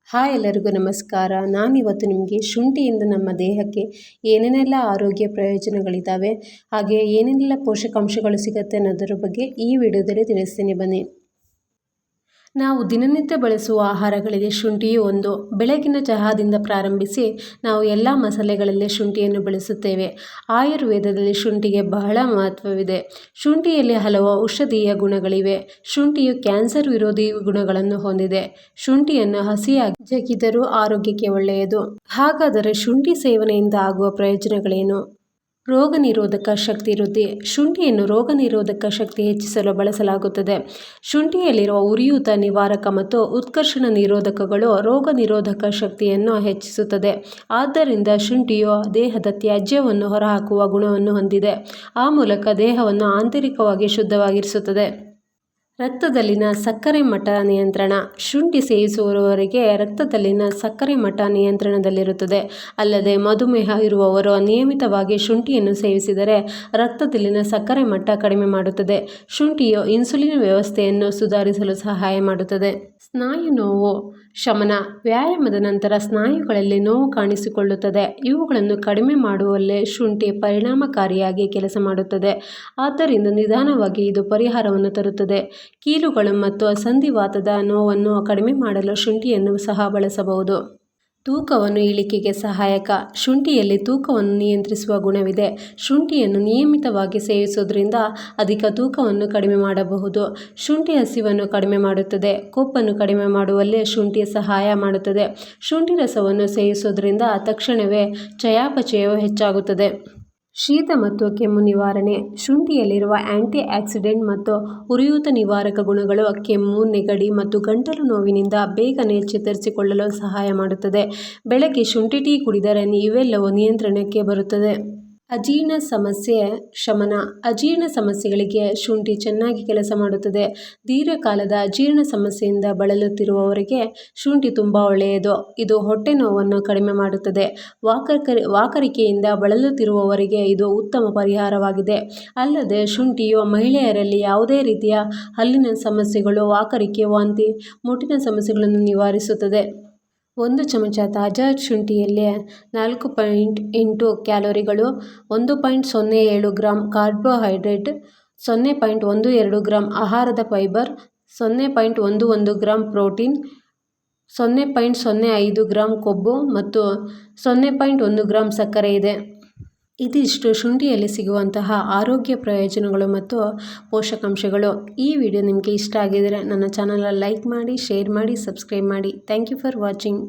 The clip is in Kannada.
ಹಾಯ್ ಎಲ್ಲರಿಗೂ ನಮಸ್ಕಾರ. ನಾನಿವತ್ತು ನಿಮಗೆ ಶುಂಠಿಯಿಂದ ನಮ್ಮ ದೇಹಕ್ಕೆ ಏನೇನೆಲ್ಲ ಆರೋಗ್ಯ ಪ್ರಯೋಜನಗಳಿದ್ದಾವೆ, ಹಾಗೆ ಏನೇನೆಲ್ಲ ಪೋಷಕಾಂಶಗಳು ಸಿಗುತ್ತೆ ಅನ್ನೋದರ ಬಗ್ಗೆ ಈ ವಿಡಿಯೋದಲ್ಲಿ ತಿಳಿಸ್ತೀನಿ ಬನ್ನಿ. ನಾವು ದಿನನಿತ್ಯ ಬಳಸುವ ಆಹಾರಗಳಿಗೆ ಶುಂಠಿಯು ಒಂದು. ಬೆಳಗಿನ ಚಹಾದಿಂದ ಪ್ರಾರಂಭಿಸಿ ನಾವು ಎಲ್ಲ ಮಸಾಲೆಗಳಲ್ಲಿ ಶುಂಠಿಯನ್ನು ಬಳಸುತ್ತೇವೆ. ಆಯುರ್ವೇದದಲ್ಲಿ ಶುಂಠಿಗೆ ಬಹಳ ಮಹತ್ವವಿದೆ. ಶುಂಠಿಯಲ್ಲಿ ಹಲವು ಔಷಧೀಯ ಗುಣಗಳಿವೆ. ಶುಂಠಿಯು ಕ್ಯಾನ್ಸರ್ ವಿರೋಧಿ ಗುಣಗಳನ್ನು ಹೊಂದಿದೆ. ಶುಂಠಿಯನ್ನು ಹಸಿಯಾಗಿ ಜಗಿದರೂ ಆರೋಗ್ಯಕ್ಕೆ ಒಳ್ಳೆಯದು. ಹಾಗಾದರೆ ಶುಂಠಿ ಸೇವನೆಯಿಂದ ಆಗುವ ಪ್ರಯೋಜನಗಳೇನು? ರೋಗ ನಿರೋಧಕ ಶಕ್ತಿ ವೃದ್ಧಿ. ಶುಂಠಿಯನ್ನು ರೋಗ ನಿರೋಧಕ ಶಕ್ತಿ ಹೆಚ್ಚಿಸಲು ಬಳಸಲಾಗುತ್ತದೆ. ಶುಂಠಿಯಲ್ಲಿರುವ ಉರಿಯೂತ ನಿವಾರಕ ಮತ್ತು ಉತ್ಕರ್ಷಣ ನಿರೋಧಕಗಳು ರೋಗ ನಿರೋಧಕ ಶಕ್ತಿಯನ್ನು ಹೆಚ್ಚಿಸುತ್ತದೆ. ಆದ್ದರಿಂದ ಶುಂಠಿಯು ದೇಹದ ತ್ಯಾಜ್ಯವನ್ನು ಹೊರಹಾಕುವ ಗುಣವನ್ನು ಹೊಂದಿದೆ. ಆ ಮೂಲಕ ದೇಹವನ್ನು ಆಂತರಿಕವಾಗಿ ಶುದ್ಧವಾಗಿರಿಸುತ್ತದೆ. ರಕ್ತದಲ್ಲಿನ ಸಕ್ಕರೆ ಮಟ್ಟ ನಿಯಂತ್ರಣ. ಶುಂಠಿ ಸೇವಿಸುವವರಿಗೆ ರಕ್ತದಲ್ಲಿನ ಸಕ್ಕರೆ ಮಟ್ಟ ನಿಯಂತ್ರಣದಲ್ಲಿರುತ್ತದೆ. ಅಲ್ಲದೆ ಮಧುಮೇಹ ಇರುವವರು ನಿಯಮಿತವಾಗಿ ಶುಂಠಿಯನ್ನು ಸೇವಿಸಿದರೆ ರಕ್ತದಲ್ಲಿನ ಸಕ್ಕರೆ ಮಟ್ಟ ಕಡಿಮೆ ಮಾಡುತ್ತದೆ. ಶುಂಠಿಯು ಇನ್ಸುಲಿನ್ ವ್ಯವಸ್ಥೆಯನ್ನು ಸುಧಾರಿಸಲು ಸಹಾಯ ಮಾಡುತ್ತದೆ. ಸ್ನಾಯು ನೋವು ಶಮನ. ವ್ಯಾಯಾಮದ ನಂತರ ಸ್ನಾಯುಗಳಲ್ಲಿ ನೋವು ಕಾಣಿಸಿಕೊಳ್ಳುತ್ತದೆ. ಇವುಗಳನ್ನು ಕಡಿಮೆ ಮಾಡುವಲ್ಲಿ ಶುಂಠಿ ಪರಿಣಾಮಕಾರಿಯಾಗಿ ಕೆಲಸ ಮಾಡುತ್ತದೆ. ಆದ್ದರಿಂದ ನಿಧಾನವಾಗಿ ಇದು ಪರಿಹಾರವನ್ನು ತರುತ್ತದೆ. ಕೀಲುಗಳು ಮತ್ತು ಸಂಧಿವಾತದ ನೋವನ್ನು ಕಡಿಮೆ ಮಾಡಲು ಶುಂಠಿಯನ್ನು ಸಹ ಬಳಸಬಹುದು. ತೂಕವನ್ನು ಇಳಿಕೆಗೆ ಸಹಾಯಕ. ಶುಂಠಿಯಲ್ಲಿ ತೂಕವನ್ನು ನಿಯಂತ್ರಿಸುವ ಗುಣವಿದೆ. ಶುಂಠಿಯನ್ನು ನಿಯಮಿತವಾಗಿ ಸೇವಿಸುವುದರಿಂದ ಅಧಿಕ ತೂಕವನ್ನು ಕಡಿಮೆ ಮಾಡಬಹುದು. ಶುಂಠಿ ಹಸಿವನ್ನು ಕಡಿಮೆ ಮಾಡುತ್ತದೆ. ಕೊಬ್ಬನ್ನು ಕಡಿಮೆ ಮಾಡುವಲ್ಲಿ ಶುಂಠಿ ಸಹಾಯ ಮಾಡುತ್ತದೆ. ಶುಂಠಿ ರಸವನ್ನು ಸೇವಿಸುವುದರಿಂದ ತಕ್ಷಣವೇ ಚಯಾಪಚಯವು ಹೆಚ್ಚಾಗುತ್ತದೆ. ಶೀತ ಮತ್ತು ಕೆಮ್ಮು ನಿವಾರಣೆ. ಶುಂಠಿಯಲ್ಲಿರುವ ಆಂಟಿ ಆಕ್ಸಿಡೆಂಟ್ ಮತ್ತು ಉರಿಯೂತ ನಿವಾರಕ ಗುಣಗಳು ಕೆಮ್ಮು, ನೆಗಡಿ ಮತ್ತು ಗಂಟಲು ನೋವಿನಿಂದ ಬೇಗನೆ ಚೇತರಿಸಿಕೊಳ್ಳಲು ಸಹಾಯ ಮಾಡುತ್ತದೆ. ಬೆಳಗ್ಗೆ ಶುಂಠಿ ಟೀ ಕುಡಿದರೆ ಇವೆಲ್ಲವೂ ನಿಯಂತ್ರಣಕ್ಕೆ ಬರುತ್ತದೆ. ಅಜೀರ್ಣ ಸಮಸ್ಯೆ ಶಮನ. ಅಜೀರ್ಣ ಸಮಸ್ಯೆಗಳಿಗೆ ಶುಂಠಿ ಚೆನ್ನಾಗಿ ಕೆಲಸ ಮಾಡುತ್ತದೆ. ದೀರ್ಘಕಾಲದ ಅಜೀರ್ಣ ಸಮಸ್ಯೆಯಿಂದ ಬಳಲುತ್ತಿರುವವರಿಗೆ ಶುಂಠಿ ತುಂಬ ಒಳ್ಳೆಯದು. ಇದು ಹೊಟ್ಟೆ ನೋವನ್ನು ಕಡಿಮೆ ಮಾಡುತ್ತದೆ. ವಾಕರಿಕೆಯಿಂದ ಬಳಲುತ್ತಿರುವವರಿಗೆ ಇದು ಉತ್ತಮ ಪರಿಹಾರವಾಗಿದೆ. ಅಲ್ಲದೆ ಶುಂಠಿಯು ಮಹಿಳೆಯರಲ್ಲಿ ಯಾವುದೇ ರೀತಿಯ ಹಲ್ಲಿನ ಸಮಸ್ಯೆಗಳು, ವಾಕರಿಕೆ, ವಾಂತಿ, ಮುಟ್ಟಿನ ಸಮಸ್ಯೆಗಳನ್ನು ನಿವಾರಿಸುತ್ತದೆ. 1 ಚಮಚ ತಾಜಾ ಶುಂಠಿಯಲ್ಲಿ 4.8 ಕ್ಯಾಲೋರಿಗಳು, 1.07 ಗ್ರಾಂ ಕಾರ್ಬೋಹೈಡ್ರೇಟ್, 0.12 ಗ್ರಾಂ ಆಹಾರದ ಫೈಬರ್, 0.11 ಗ್ರಾಂ ಪ್ರೋಟೀನ್, 0.05 ಗ್ರಾಂ ಕೊಬ್ಬು ಮತ್ತು 0.1 ಗ್ರಾಂ ಸಕ್ಕರೆ ಇದೆ. ಇದಿಷ್ಟು ಶುಂಠಿಯಲ್ಲಿ ಸಿಗುವಂತಹ ಆರೋಗ್ಯ ಪ್ರಯೋಜನಗಳು ಮತ್ತು ಪೋಷಕಾಂಶಗಳು. ಈ ವಿಡಿಯೋ ನಿಮಗೆ ಇಷ್ಟ ಆಗಿದರೆ ನನ್ನ ಚಾನಲ್ ಲೈಕ್ ಮಾಡಿ, ಶೇರ್ ಮಾಡಿ, ಸಬ್ಸ್ಕ್ರೈಬ್ ಮಾಡಿ. Thank you for watching.